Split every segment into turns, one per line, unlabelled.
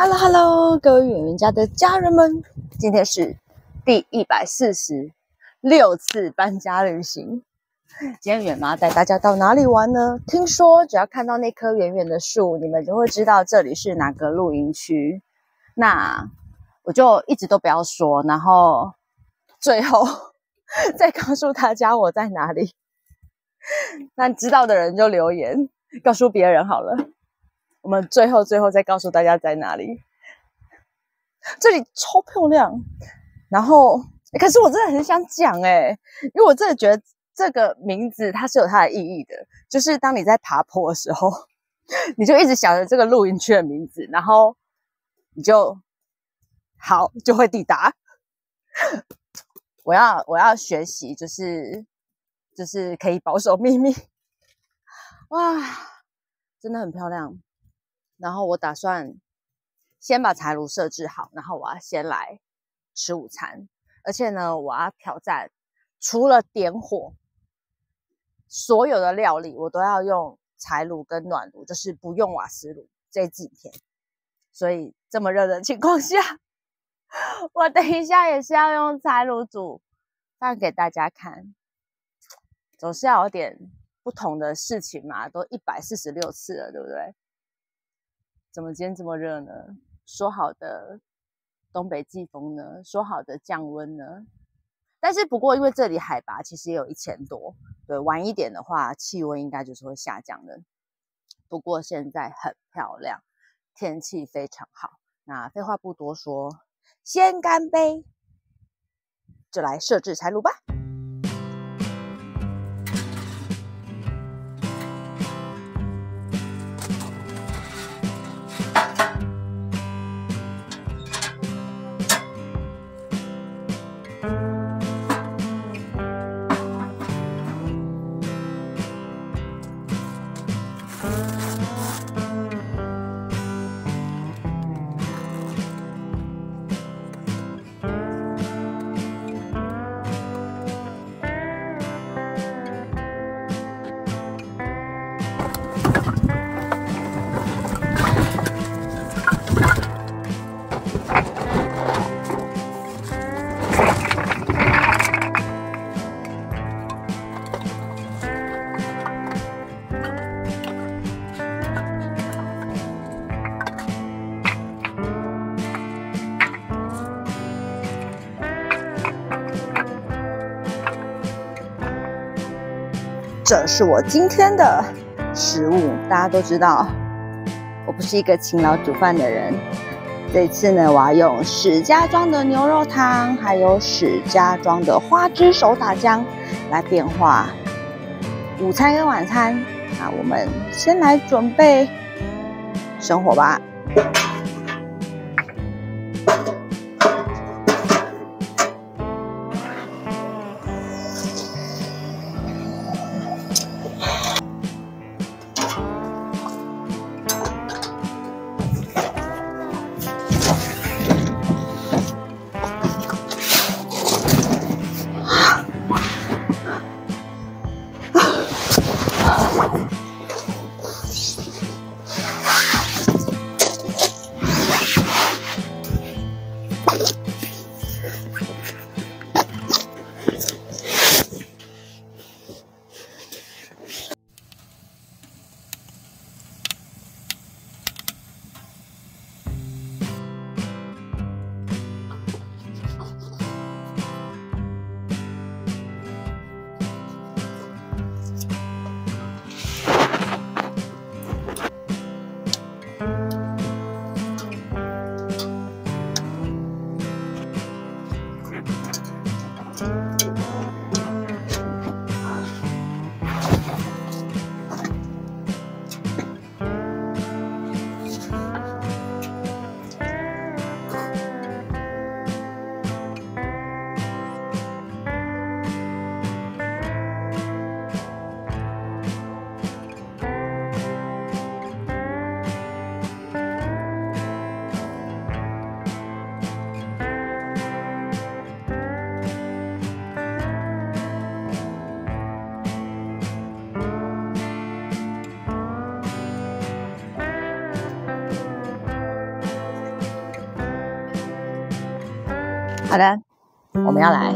Hello， 各位遠緣家的家人們，今天是第146次搬家旅行。今天遠媽帶大家到哪裡玩呢？聽說只要看到那棵遠遠的樹，你們就會知道這裡是哪個露營區。那我就一直都不要說，然後最後再告訴大家我在哪裡。那知道的人就留言告訴別人好了。我們最後再告訴大家在哪裡。這裡超漂亮，然後可是我真的很想講因為我真的覺得這個名字它是有它的意義的，就是當你在爬坡的時候，你就一直想着這個露營區的名字，然後你就會抵達。我要學習，就是可以保守秘密。哇，真的很漂亮。然後我打算先把柴爐設置好，然後我要先來吃午餐。而且呢，我要挑戰除了點火，所有的料理我都要用柴爐跟暖爐，就是不用瓦斯爐這幾天。所以這麼熱的情況下，我等一下也是要用柴爐煮飯給大家看。總是要有點不同的事情嘛，都146次了，对不對？怎麼今天這麼熱呢？說好的東北季風呢？說好的降溫呢？但是不過因為這裡海拔其實也有1000多，對，晚一點的話氣溫應該就是會下降的。不過現在很漂亮，天氣非常好。那廢話不多說，先乾杯，就來設置柴爐吧。這是我今天的食物。大家都知道我不是一個勤勞煮飯的人，這次呢，我要用史家莊的牛肉湯還有史家莊的花枝手打薑來變化午餐跟晚餐。那我們先來準備生火吧。好的，我們要來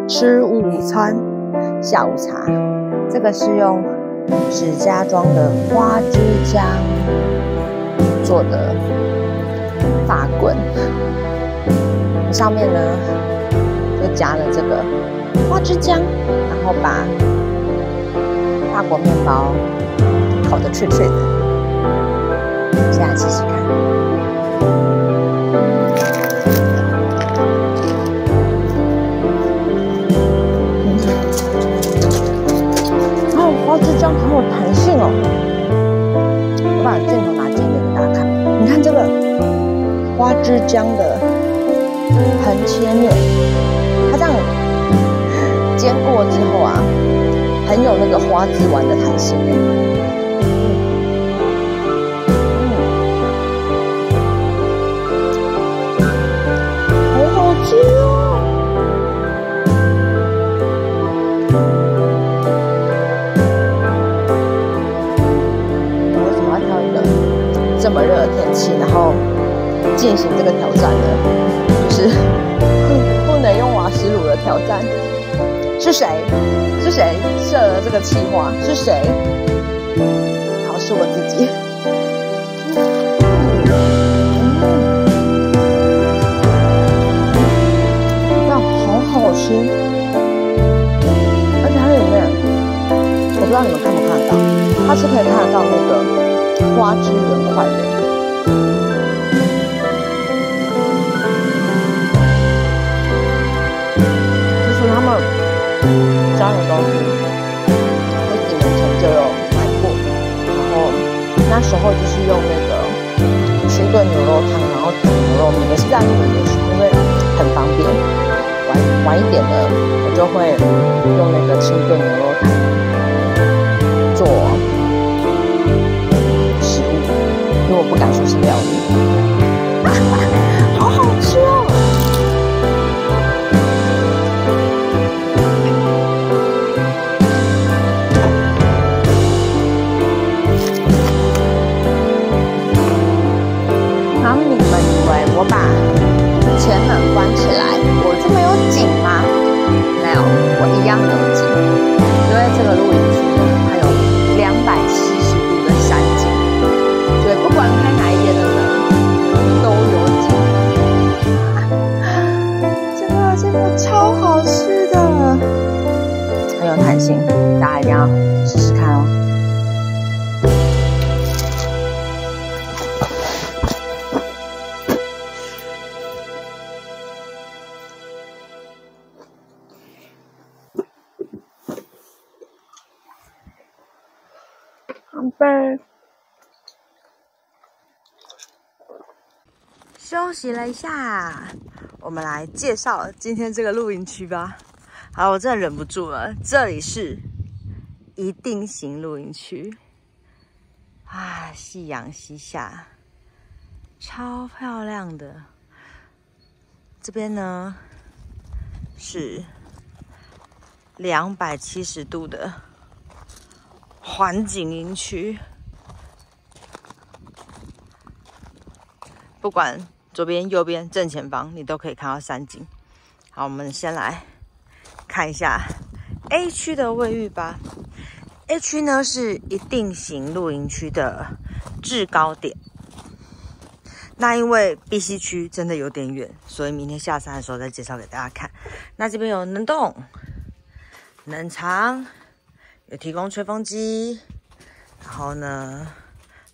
吃午餐，下午茶。這個是用石家莊的花枝漿做的法棍，上面呢就加了這個花枝漿，然後把法國麵包烤得脆脆的。現在試試看。花枝漿好有彈性哦！我把鏡頭拿近一點給大家看，你看這個花枝漿的橫切面，它這樣煎過之後啊，很有那個花枝丸的彈性好好吃哦！這麼熱的天氣，然後進行這個挑戰呢，就是不能用瓦斯爐的挑戰。是誰？是誰設了這個企劃？是誰？好，是我自己。那好好吃，而且它裡面，我不知道你們看不看得到，它是可以看得到那個花枝圓塊的，就是他們家的東西，我幾年前就有買過，然後那時候就是用那個清燉牛肉湯，然後煮牛肉麵，也是在日本的時候，因為很方便。晚一點呢，我就會用那個清燉牛肉湯做食物，因為我不敢說是料理。好好吃哦！好，你们以为我把前门關起來，我就沒有景嗎？沒有，我一樣有景，因為這個露營區它有270度的山景，所以不管開哪一邊的門都有景。這個超好吃的，很有彈性，大家一定要試試看哦。休息了一下，我們來介紹今天這個露營區吧。好，我真的忍不住了，這裡是一定型露營區啊，夕陽西下，超漂亮的。這邊呢是270度的環景營區，不管左邊、右邊、正前方，你都可以看到山景。好，我們先來看一下 A 區的衛浴吧。A 區呢是一定型露營區的制高點。那因為 B、C 區真的有點遠，所以明天下山的時候再介紹給大家看。那這邊有冷凍、冷藏，有提供吹風機，然後呢，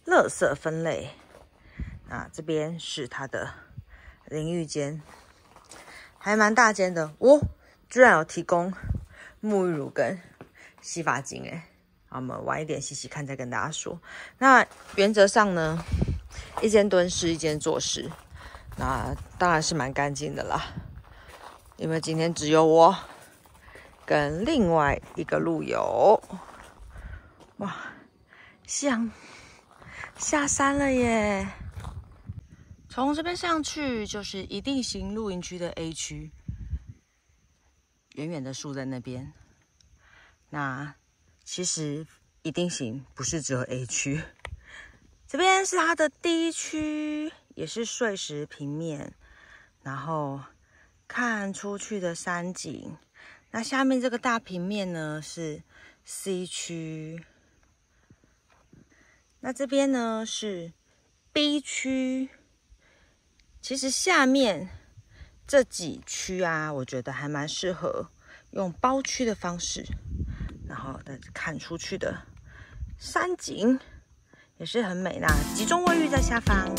垃圾分類。那這邊是它的淋浴間，還蠻大間的哦，居然有提供沐浴乳跟洗髮精誒。好，我們晚一點洗洗看再跟大家說。那原則上呢，一間蹲式，一間坐式，那當然是蠻乾淨的啦。因為今天只有我跟另外一個露友，哇，夕陽下山了耶！從這邊上去就是一定型露營區的 A 區，遠遠的樹在那邊。那其實一定型不是只有 A 區，這邊是它的第1區，也是碎石平面，然後看出去的山景。那下面這個大平面呢是 C 區，那這邊呢是 B 區。其實下面這幾區啊，我覺得還蠻適合用包區的方式，然後再看出去的山景也是很美啦。集中衛浴在下方。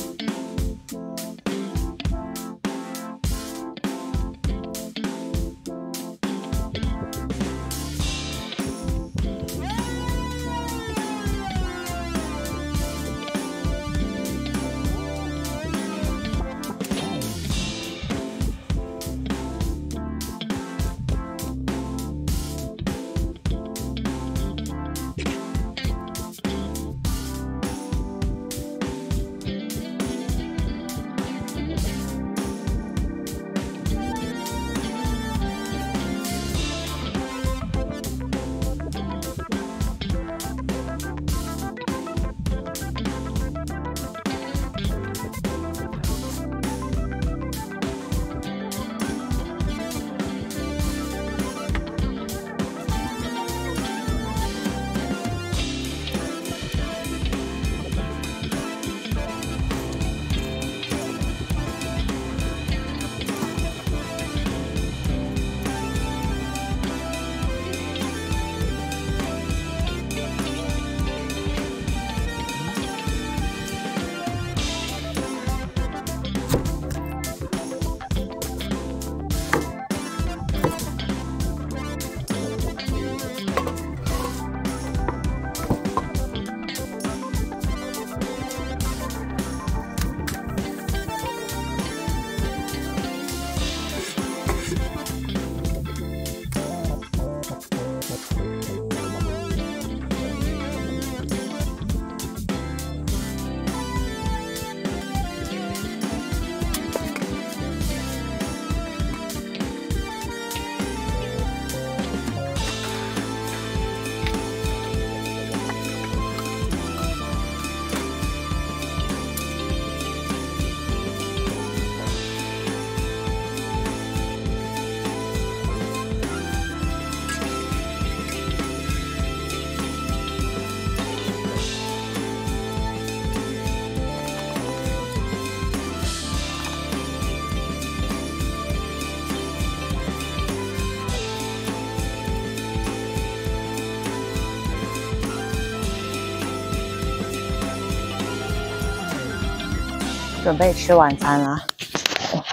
準備吃晚餐啦！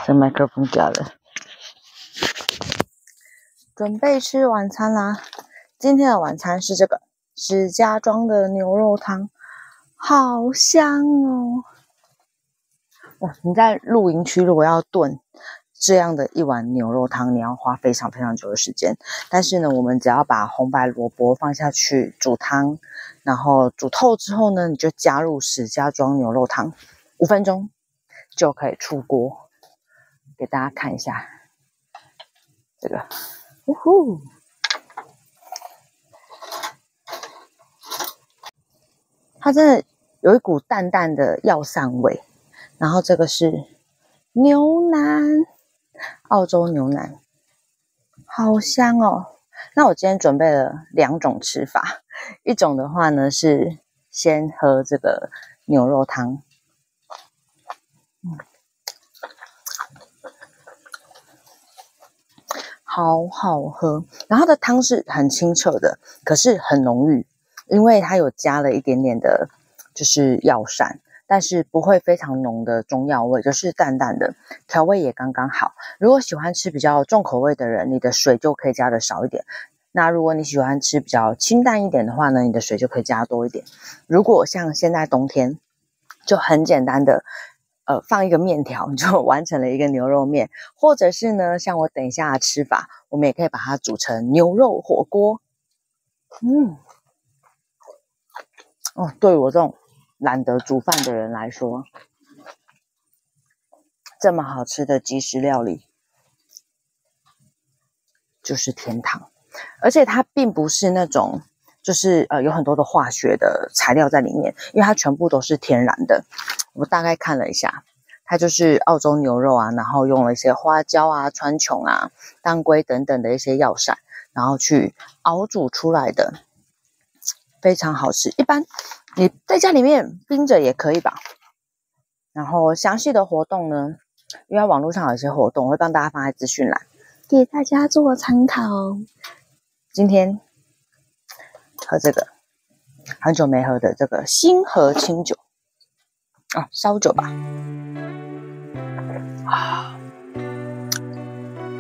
這麥克風掉了。準備吃晚餐啦！今天的晚餐是這個石家莊的牛肉湯，好香哦！哇，你在露營區如果要燉這樣的一碗牛肉湯，你要花非常非常久的時間。但是呢，我們只要把紅白蘿蔔放下去煮湯，然後煮透之後呢，你就加入石家莊牛肉湯，5分鐘就可以出鍋。給大家看一下這個，嗚呼！它真的有一股淡淡的藥膳味。然後這個是牛腩，澳洲牛腩，好香哦。那我今天準備了2種吃法，一種的話呢是先喝這個牛肉湯，好好喝。然後它的湯是很清澈的，可是很濃郁，因為它有加了一點點的，就是藥膳。但是不會非常濃的中藥味，就是淡淡的，調味也剛剛好。如果喜歡吃比較重口味的人，你的水就可以加的少一點。那如果你喜歡吃比較清淡一點的話呢，你的水就可以加多一點。如果像現在冬天，就很簡單的，放一個麵條，你就完成了一個牛肉麵。或者是呢，像我等一下的吃法，我們也可以把它煮成牛肉火鍋。哦，對我這種懶得煮飯的人來說，這麼好吃的即食料理就是天堂。而且它並不是那種就是有很多的化學的材料在裡面，因為它全部都是天然的。我大概看了一下，它就是澳洲牛肉啊，然後用了一些花椒啊、川芎啊、當歸等等的一些藥膳，然後去熬煮出來的，非常好吃。一般你在家裡面冰着也可以吧。然後詳細的活動呢，因為網絡上有一些活動，我會幫大家放在資訊欄，給大家做個參考。今天喝這個很久沒喝的這個星河清酒啊，燒酒吧。啊，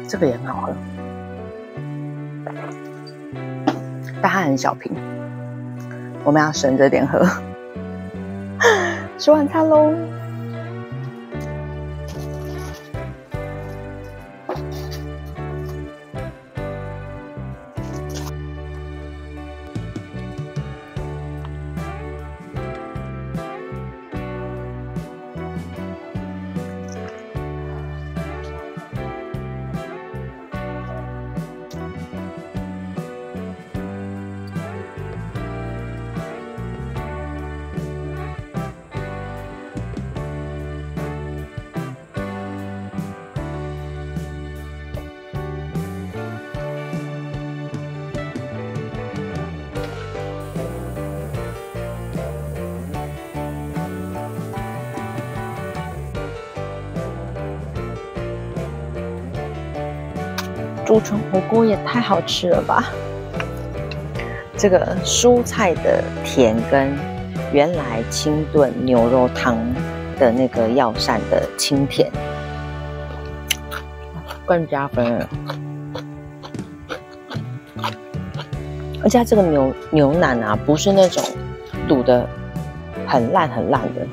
這個也很好喝，但它很小瓶，我們要省着點喝。吃晚餐嘍。煮成火鍋也太好吃了吧！這個蔬菜的甜跟原來清燉牛肉湯的那個藥膳的清甜更加分了。而且它這個牛腩啊，不是那種滷的很爛的。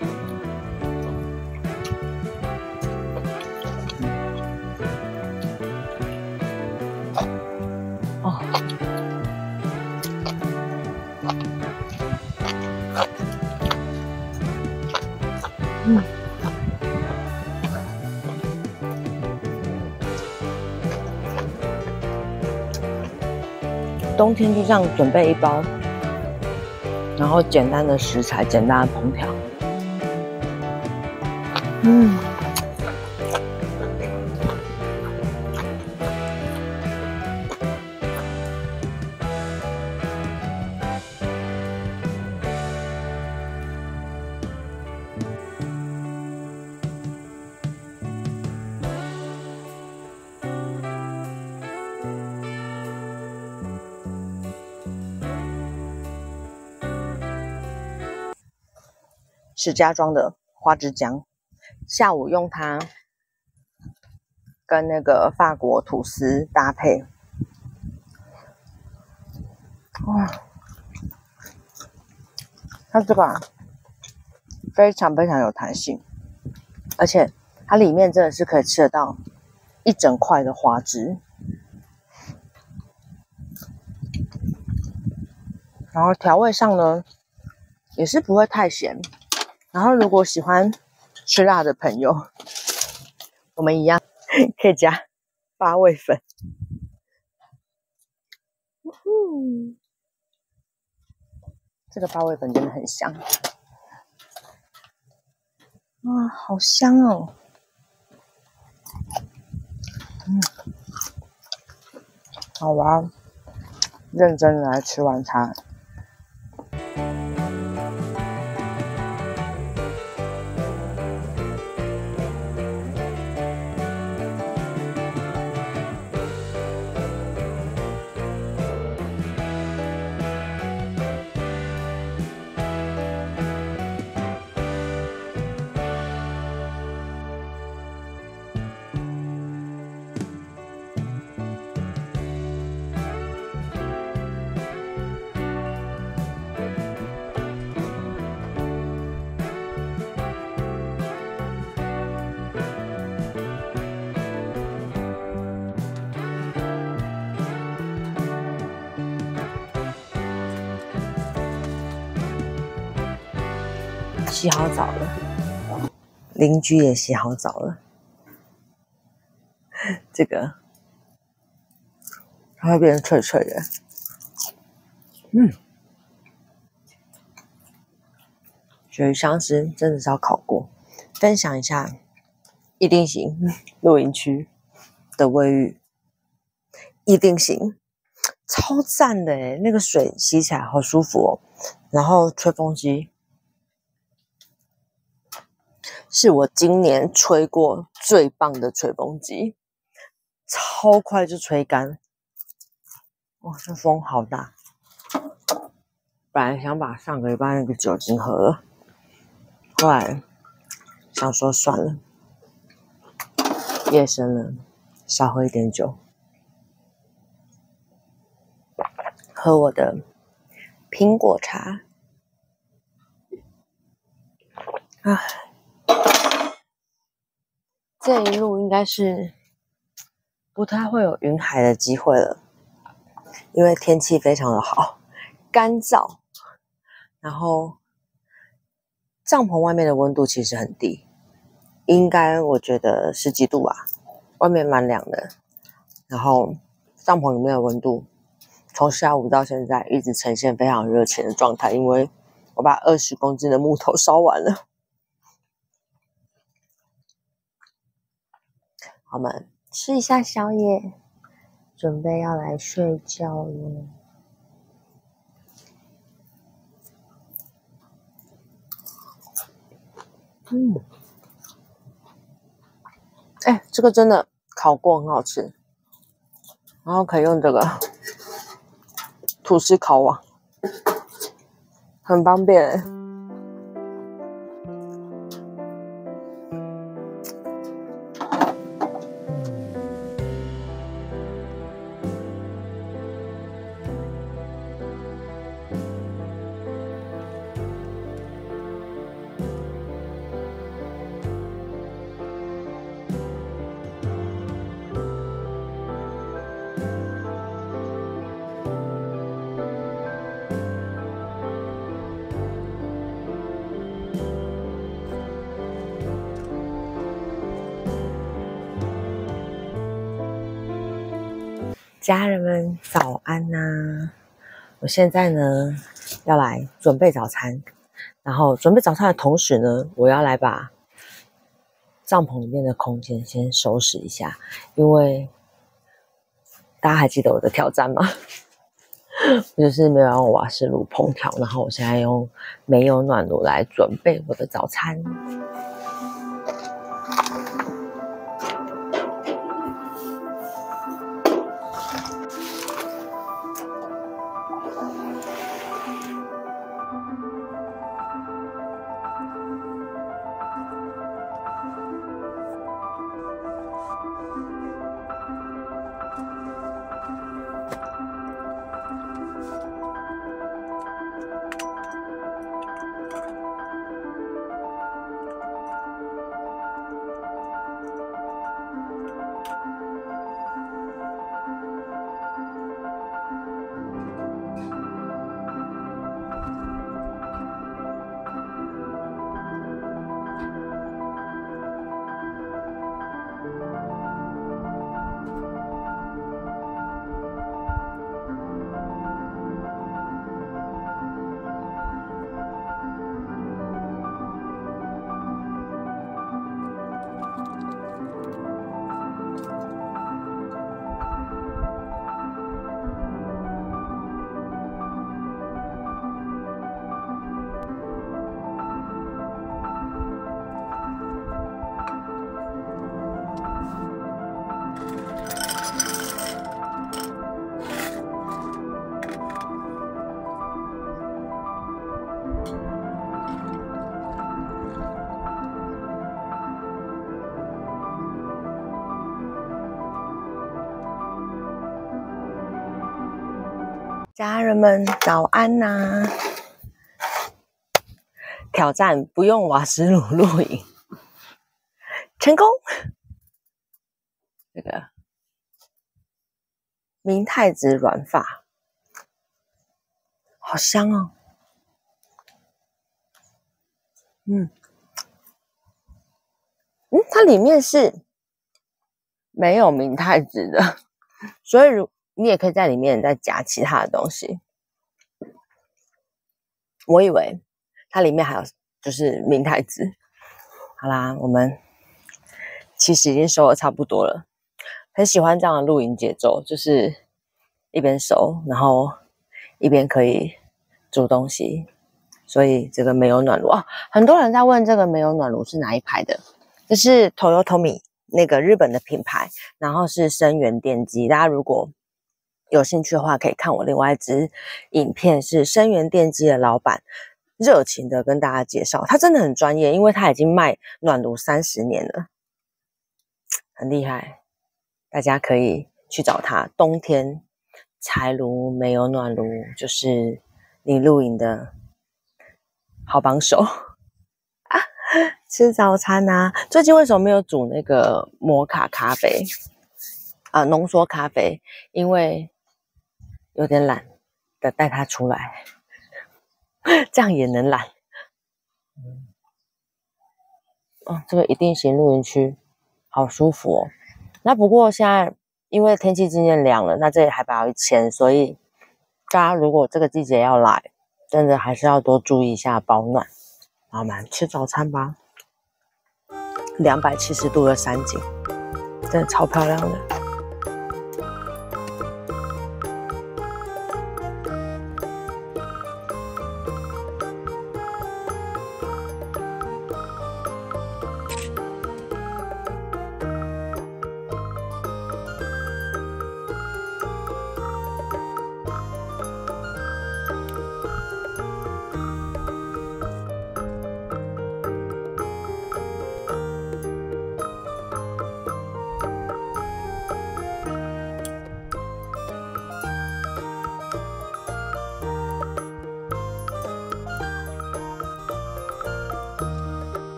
冬天就这樣準備一包，然後簡單的食材，簡單的烹調。石家莊的花枝薑，下午用它跟那個法國吐司搭配，哇，它這個非常有彈性，而且它裡面真的是可以吃得到一整塊的花枝，然後調味上呢也是不會太鹹。然後，如果喜歡吃辣的朋友，我們一樣可以加八味粉。這個八味粉真的很香，哇，好香哦！好，我要認真的來吃晚餐。洗好澡了，鄰居也洗好澡了。這個它會變成脆脆的，鱈魚香絲真的是要烤過。分享一下一定行，露營區的衛浴一定行，超讚的誒，那個水洗起來好舒服哦。然後吹風機是我今年吹過最棒的吹風機，超快就吹乾。哇，這風好大！本來想把上個禮拜那個酒精喝了，後來想說算了，夜深了，少喝一點酒，喝我的蘋果茶。啊，這一路應該是不太會有雲海的機會了，因為天氣非常的好，乾燥。然後帳篷外面的溫度其實很低，應該我覺得10幾度吧，外面蠻涼的。然後帳篷裡面的溫度從下午到現在一直呈現非常熱情的狀態，因為我把20公斤的木頭燒完了。我們吃一下宵夜，準備要來睡覺了。這個真的烤過很好吃，然後可以用這個吐司烤網，很方便誒。家人們早安吶！我現在呢要來準備早餐，然後準備早餐的同時呢，我要來把帳篷裡面的空間先收拾一下，因為大家還記得我的挑戰嗎？我就是沒有用瓦斯爐烹調，然後我現在用煤油暖爐來準備我的早餐。家人們早安吶！挑戰不用瓦斯爐露營成功。這個明太子軟髮好香哦。它裡面是沒有明太子的，所以你也可以在裡面再加其他的東西。我以為它裡面還有就是明太子。好啦，我們其實已經熟得差不多了。很喜歡這樣的露營節奏，就是一邊熟，然後一邊可以煮東西。所以這個煤油暖爐啊，很多人在問這個煤油暖爐是哪一排的，這是 Toyotomi 那個日本的品牌，然後是生源電機。大家如果有興趣的話，可以看我另外一支影片，是生源電機的老闆熱情的跟大家介紹，他真的很專業，因為他已經賣暖爐30年了，很厲害，大家可以去找他。冬天柴爐煤油暖爐就是你露營的好幫手啊！吃早餐啊，最近為什麼沒有煮那個摩卡咖啡啊，濃縮咖啡？因為有點懶得帶它出來，這樣也能懶。哦，這個一定型露營區好舒服哦。那不過現在因為天氣漸漸涼了，那這裡海拔1000，所以大家如果這個季節要來，真的還是要多注意一下保暖。好，我們吃早餐吧。270度的山景，真的超漂亮的。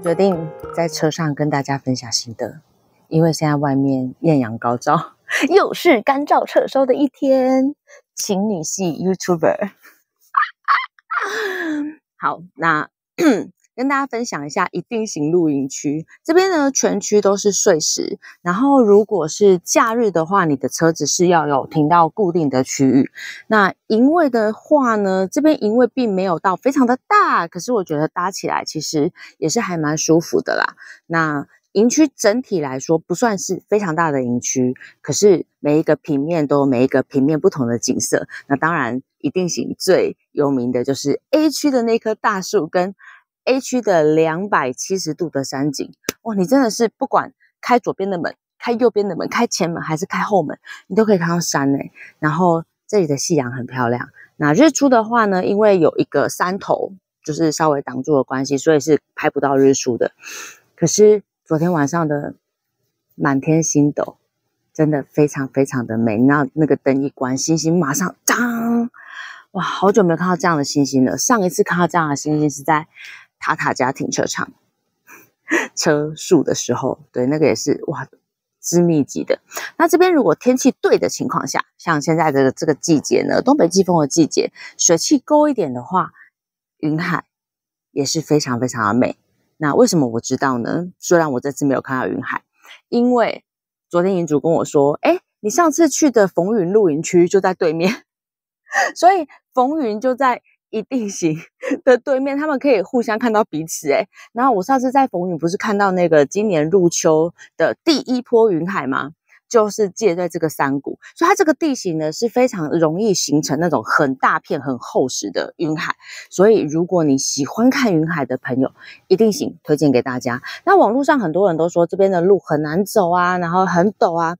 決定在車上跟大家分享心得，因為現在外面豔陽高照，又是乾燥撤收的一天。情侶系 YouTuber， 好，那跟大家分享一下一定型露營區。這邊呢，全區都是碎石，然後如果是假日的話，你的車子是要有停到固定的區域。那營位的話呢，這邊營位並沒有到非常的大，可是我覺得搭起來其實也是還蠻舒服的啦。那營區整體來說不算是非常大的營區，可是每一個平面都有每一個平面不同的景色。那當然一定型最有名的就是 A 區的那棵大樹跟A 區的270度的山景。哇，你真的是不管開左邊的門、開右邊的門、開前門還是開後門，你都可以看到山欸。然後這裡的夕陽很漂亮。那日出的話呢，因為有一個山頭就是稍微擋住的關係，所以是拍不到日出的。可是昨天晚上的滿天星斗真的非常非常的美，那個燈一關，星星馬上當，哇，好久沒有看到這樣的星星了。上一次看到這樣的星星是在塔塔家停車場車樹的時候，對，那個也是哇，之密集的。那這邊如果天氣對的情況下，像現在的這個季節呢，東北季風的季節，水汽勾一點的話，雲海也是非常非常的美。那為什麼我知道呢？雖然我這次沒有看到雲海，因為昨天營主跟我說，你上次去的逢雲露營區就在對面，所以逢雲就在一定型的對面，他們可以互相看到彼此。然後我上次在逢雲不是看到那個今年入秋的第一波雲海嗎？就是借在這個山谷，所以它這個地形呢是非常容易形成那種很大片很厚實的雲海。所以如果你喜歡看雲海的朋友，一定型推薦給大家。那網絡上很多人都說這邊的路很難走啊，然後很陡啊。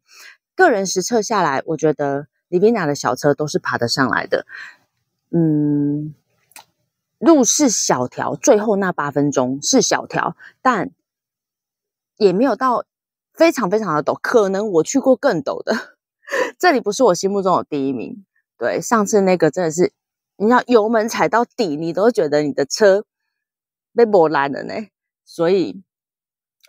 個人實測下來，我覺得 Livina 的小車都是爬得上來的。路是小條，最後那8分鐘是小條，但也沒有到非常非常的陡，可能我去過更陡的，這裡不是我心目中的第一名。對，上次那個真的是，你要油門踩到底，你都覺得你的車被磨爛了呢。所以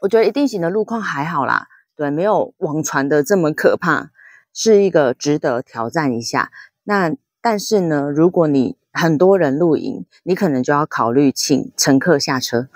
我覺得一定型的路況還好啦，對，沒有網傳的這麼可怕，是一個值得挑戰一下。那但是呢，如果你很多人露營，你可能就要考慮請乘客下車。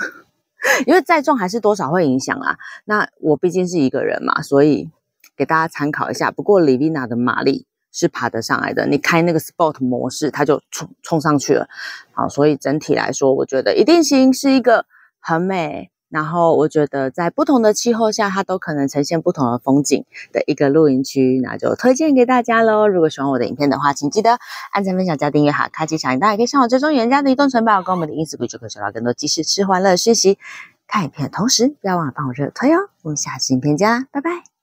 因為載重還是多少會影響啦。那我畢竟是一個人嘛，所以給大家參考一下。不過 Livina 的馬力是爬得上來的，你開那個 Sport 模式，它就衝上去了。好，所以整體來說，我覺得一定型是一個很美。然後我覺得在不同的氣候下，它都可能呈現不同的風景的一個露營區，那就推薦給大家嘍。如果喜歡我的影片的話，請記得按讚、分享、加訂閱，開啟小鈴鐺，也可以上網追蹤原家的移動城堡，跟我們的 Instagram 就可以收到更多即時吃歡樂訊息。看影片的同時，不要忘了幫我熱推哦。我們下次影片見啦，拜拜。